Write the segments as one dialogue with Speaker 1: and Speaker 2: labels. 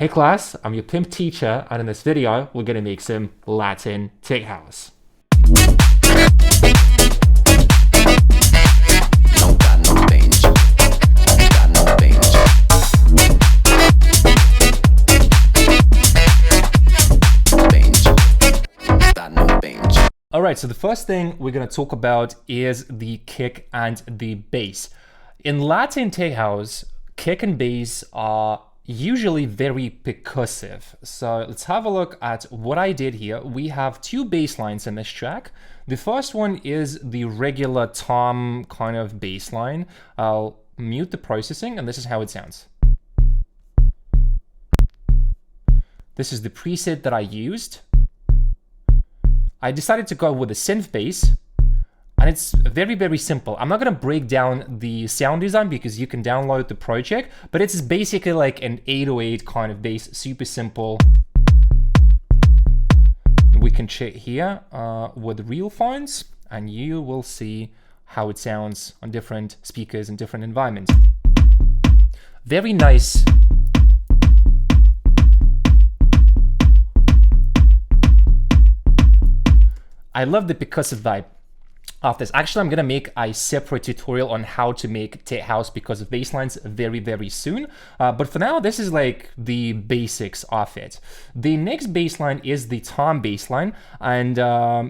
Speaker 1: Hey class, I'm your pimp teacher, and in this video, we're gonna make some Latin tech house. Alright, so the first thing we're gonna talk about is the kick and the bass. In Latin tech house, kick and bass are usually very percussive. So let's have a look at what I did here. We have two bass lines in this track. The first one is the regular tom kind of bass line. I'll mute the processing and this is how it sounds. This is the preset that I used. I decided to go with a synth bass. And it's very, very simple. I'm not gonna break down the sound design because you can download the project, but it's basically like an 808 kind of bass, super simple. We can check here with real phones and you will see how it sounds on different speakers and different environments. Very nice. I love the percussive vibe of this. Actually, I'm gonna make a separate tutorial on how to make tech house because of bass lines very, very soon. But for now, this is like the basics of it. The next bass line is the tom bass line, and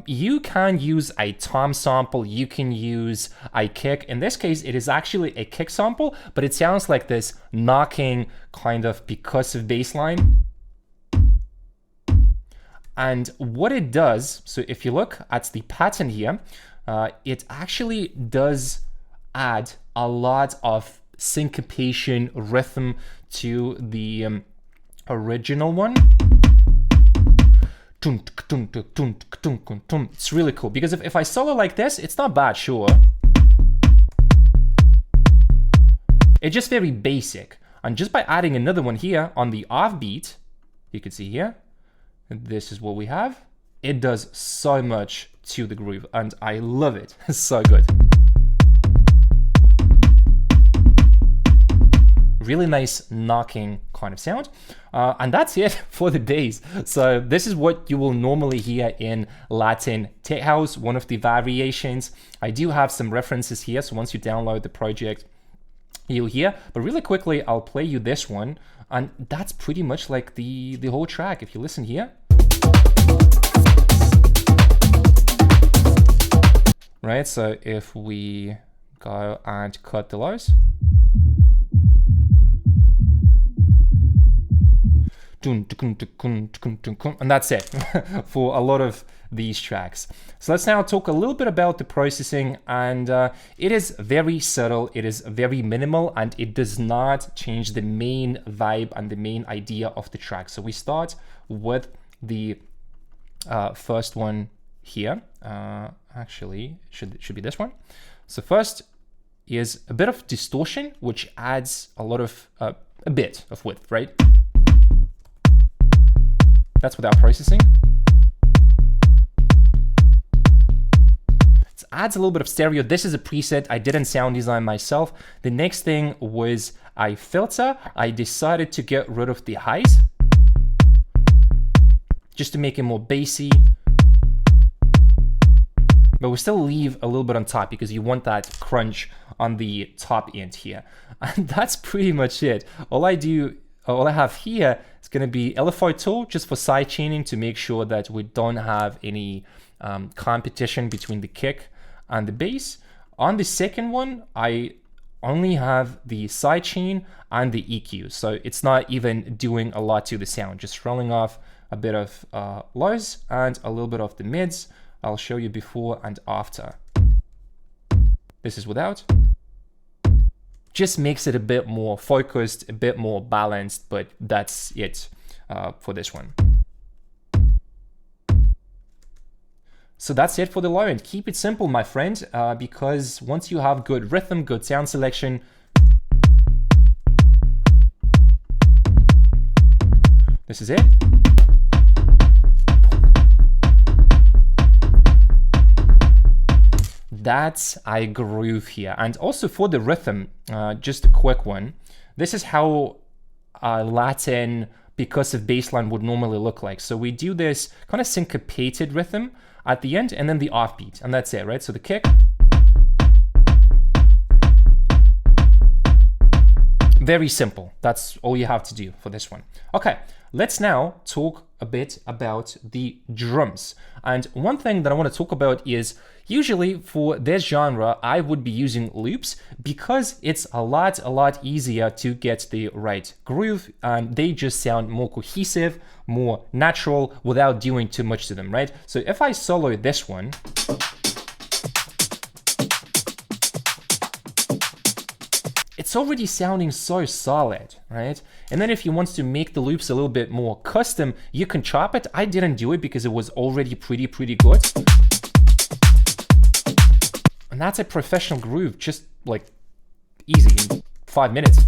Speaker 1: you can use a tom sample, you can use a kick. In this case, it is actually a kick sample, but it sounds like this knocking kind of percussive bass line. And what it does, so if you look at the pattern here, it actually does add a lot of syncopation rhythm to the original one. It's really cool because if I solo like this, it's not bad, sure. It's just very basic. And just by adding another one here on the offbeat, you can see here, this is what we have. It does so much to the groove and I love it. It's so good. Really nice knocking kind of sound. And that's it for the bass. So this is what you will normally hear in Latin tech house, one of the variations. I do have some references here, so once you download the project, you'll hear. But really quickly, I'll play you this one. And that's pretty much like the whole track. If you listen here. Right, so if we go and cut the lows. And that's it for a lot of these tracks. So let's now talk a little bit about the processing, and it is very subtle, it is very minimal, and it does not change the main vibe and the main idea of the track. So we start with the first one here. Actually, should be this one. So first is a bit of distortion, which adds a lot of a bit of width, right? That's without processing. It adds a little bit of stereo. This is a preset. I didn't sound design myself. The next thing was a filter. I decided to get rid of the highs just to make it more bassy. But we still leave a little bit on top because you want that crunch on the top end here. And that's pretty much it. All I have here is gonna be LFO tool just for side chaining to make sure that we don't have any competition between the kick and the bass. On the second one, I only have the side chain and the EQ. So it's not even doing a lot to the sound, just rolling off a bit of lows and a little bit of the mids. I'll show you before and after. This is without. Just makes it a bit more focused, a bit more balanced, but that's it for this one. So that's it for the low end. Keep it simple, my friend, because once you have good rhythm, good sound selection, this is it. That's a groove here. And also for the rhythm, just a quick one. This is how Latin percussive bass line would normally look like. So we do this kind of syncopated rhythm at the end and then the offbeat, and that's it, right? So the kick. Very simple. That's all you have to do for this one. Okay, let's now talk a bit about the drums. And one thing that I want to talk about is usually for this genre, I would be using loops because it's a lot easier to get the right groove and they just sound more cohesive, more natural without doing too much to them, right? So if I solo this one, it's already sounding so solid, right? And then if you want to make the loops a little bit more custom, you can chop it. I didn't do it because it was already pretty good. And that's a professional groove, just like easy in 5 minutes.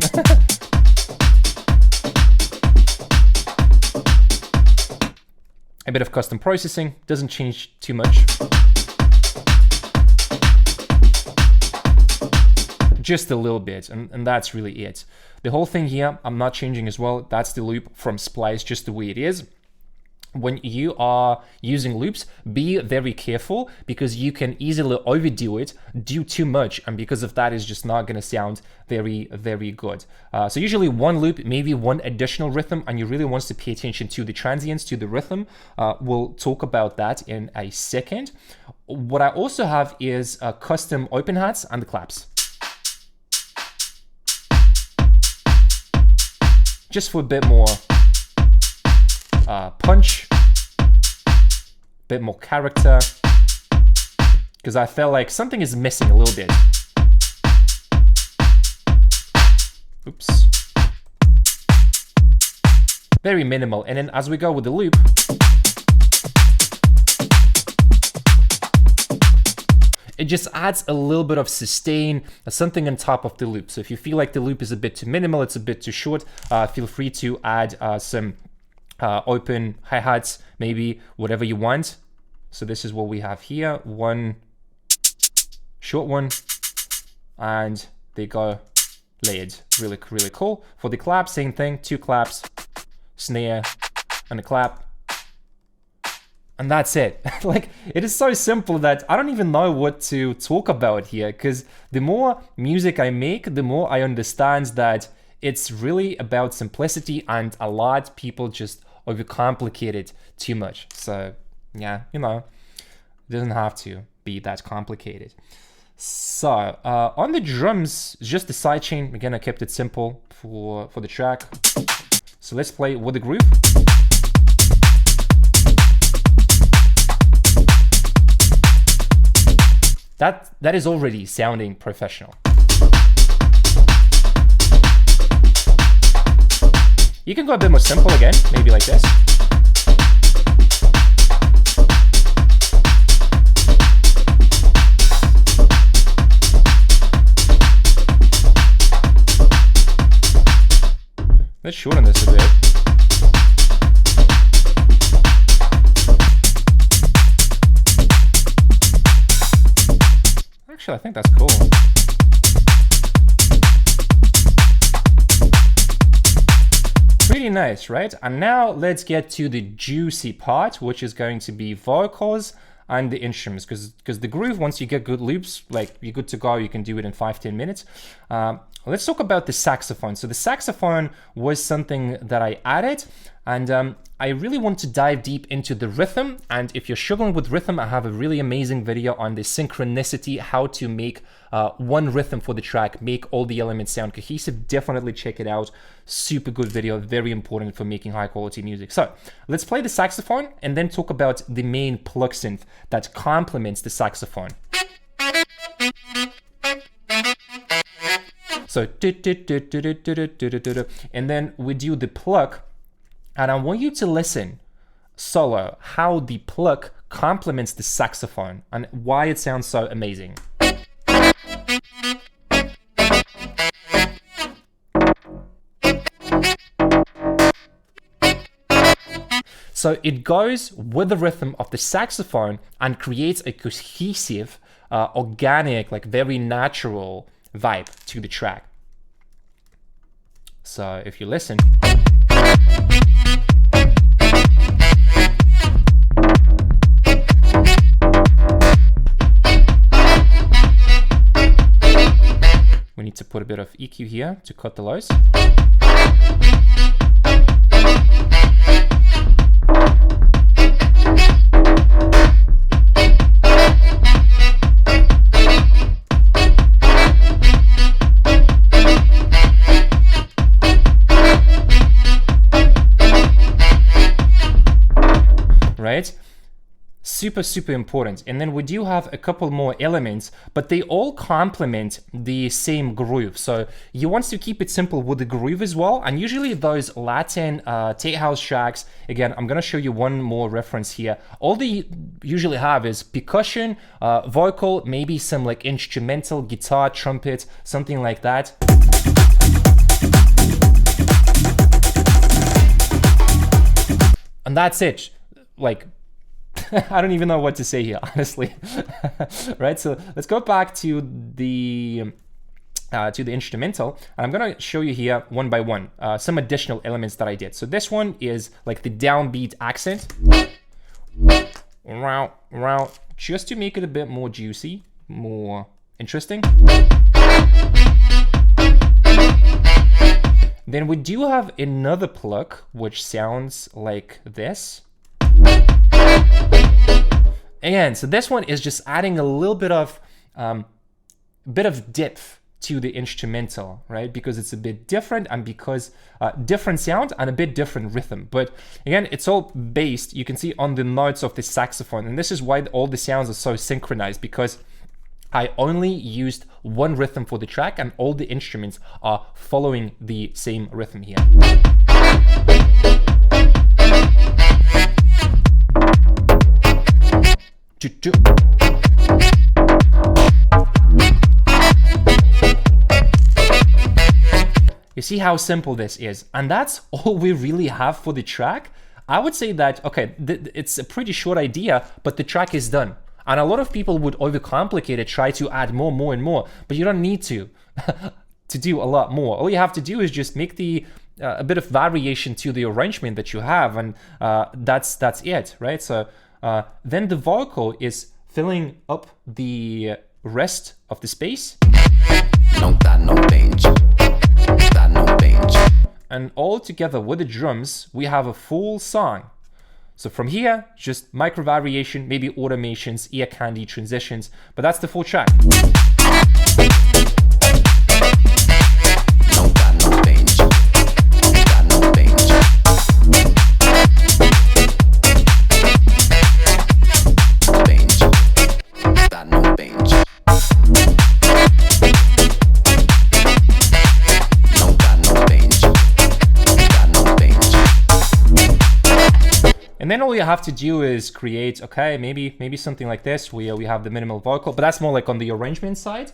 Speaker 1: A bit of custom processing, doesn't change too much. Just a little bit, and that's really it. The whole thing here, I'm not changing as well. That's the loop from Splice, just the way it is. When you are using loops, be very careful because you can easily overdo it, do too much, and because of that, it's just not going to sound very good. So usually one loop, maybe one additional rhythm, and you really want to pay attention to the transients, to the rhythm. We'll talk about that in a second. What I also have is custom open hats and the claps. Just for a bit more punch, a bit more character, because I felt like something is missing a little bit. Oops. Very minimal. And then as we go with the loop, it just adds a little bit of sustain, something on top of the loop. So if you feel like the loop is a bit too minimal, it's a bit too short, feel free to add some open hi-hats, maybe whatever you want. So this is what we have here, one short one, and they go layered, really cool. For the clap, same thing, 2 claps, snare, and a clap. And that's it. Like, it is so simple that I don't even know what to talk about here, because the more music I make, the more I understand that it's really about simplicity, and a lot of people just overcomplicate it too much. So yeah, you know, it doesn't have to be that complicated. So on the drums, just the sidechain. Again, I kept it simple for the track. So let's play with the groove. That is already sounding professional. You can go a bit more simple again, maybe like this. Let's shorten this a bit. Actually, I think that's cool. Pretty nice, right? And now let's get to the juicy part, which is going to be vocals and the instruments, because the groove, once you get good loops, like, you're good to go. You can do it in 5-10 minutes. Let's talk about the saxophone. So the saxophone was something that I added, and I really want to dive deep into the rhythm. And if you're struggling with rhythm, I have a really amazing video on the synchronicity, how to make one rhythm for the track, make all the elements sound cohesive. Definitely check it out. Super good video, very important for making high quality music. So let's play the saxophone and then talk about the main plug synth that complements the saxophone. So, and then we do the pluck, and I want you to listen solo how the pluck complements the saxophone and why it sounds so amazing. So it goes with the rhythm of the saxophone and creates a cohesive, organic, like very natural vibe to the track. So if you listen, put a bit of EQ here to cut the lows. Right? Super important. And then we do have a couple more elements, but they all complement the same groove. So you want to keep it simple with the groove as well. And usually those Latin tech house tracks, again, I'm gonna show you one more reference here. All they usually have is percussion, vocal, maybe some like instrumental, guitar, trumpet, something like that. And that's it. Like, I don't even know what to say here, honestly. Right, so let's go back to the instrumental, and I'm gonna show you here one by one some additional elements that I did. So this one is like the downbeat accent, just to make it a bit more juicy, more interesting. Then we do have another pluck which sounds like this. Again, so this one is just adding a little bit of depth to the instrumental, right? Because it's a bit different, and because different sound and a bit different rhythm. But again, it's all based, you can see, on the notes of the saxophone, and this is why all the sounds are so synchronized, because I only used one rhythm for the track, and all the instruments are following the same rhythm here. You see how simple this is, and that's all we really have for the track. I would say that, okay, it's a pretty short idea, but the track is done. And a lot of people would overcomplicate it, try to add more and more, but you don't need to do a lot more. All you have to do is just make a bit of variation to the arrangement that you have, and that's it, right? So then the vocal is filling up the rest of the space. And all together with the drums, we have a full song. So from here, just micro variation, maybe automations, ear candy, transitions, but that's the full track. And then all you have to do is create, okay, maybe something like this, where we have the minimal vocal, but that's more like on the arrangement side.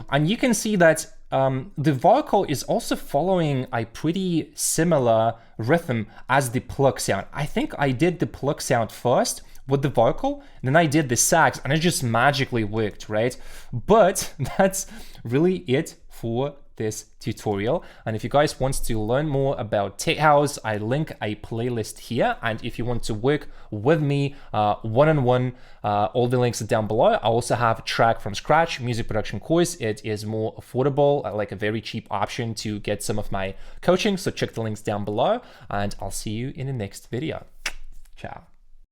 Speaker 1: And you can see that the vocal is also following a pretty similar rhythm as the pluck sound. I think I did the pluck sound first with the vocal, then I did the sax, and it just magically worked, right? But that's really it for this tutorial. And if you guys want to learn more about tech house, I link a playlist here. And if you want to work with me one-on-one, all the links are down below. I also have a track from scratch music production course. It is more affordable, like a very cheap option to get some of my coaching. So check the links down below, and I'll see you in the next video. Ciao.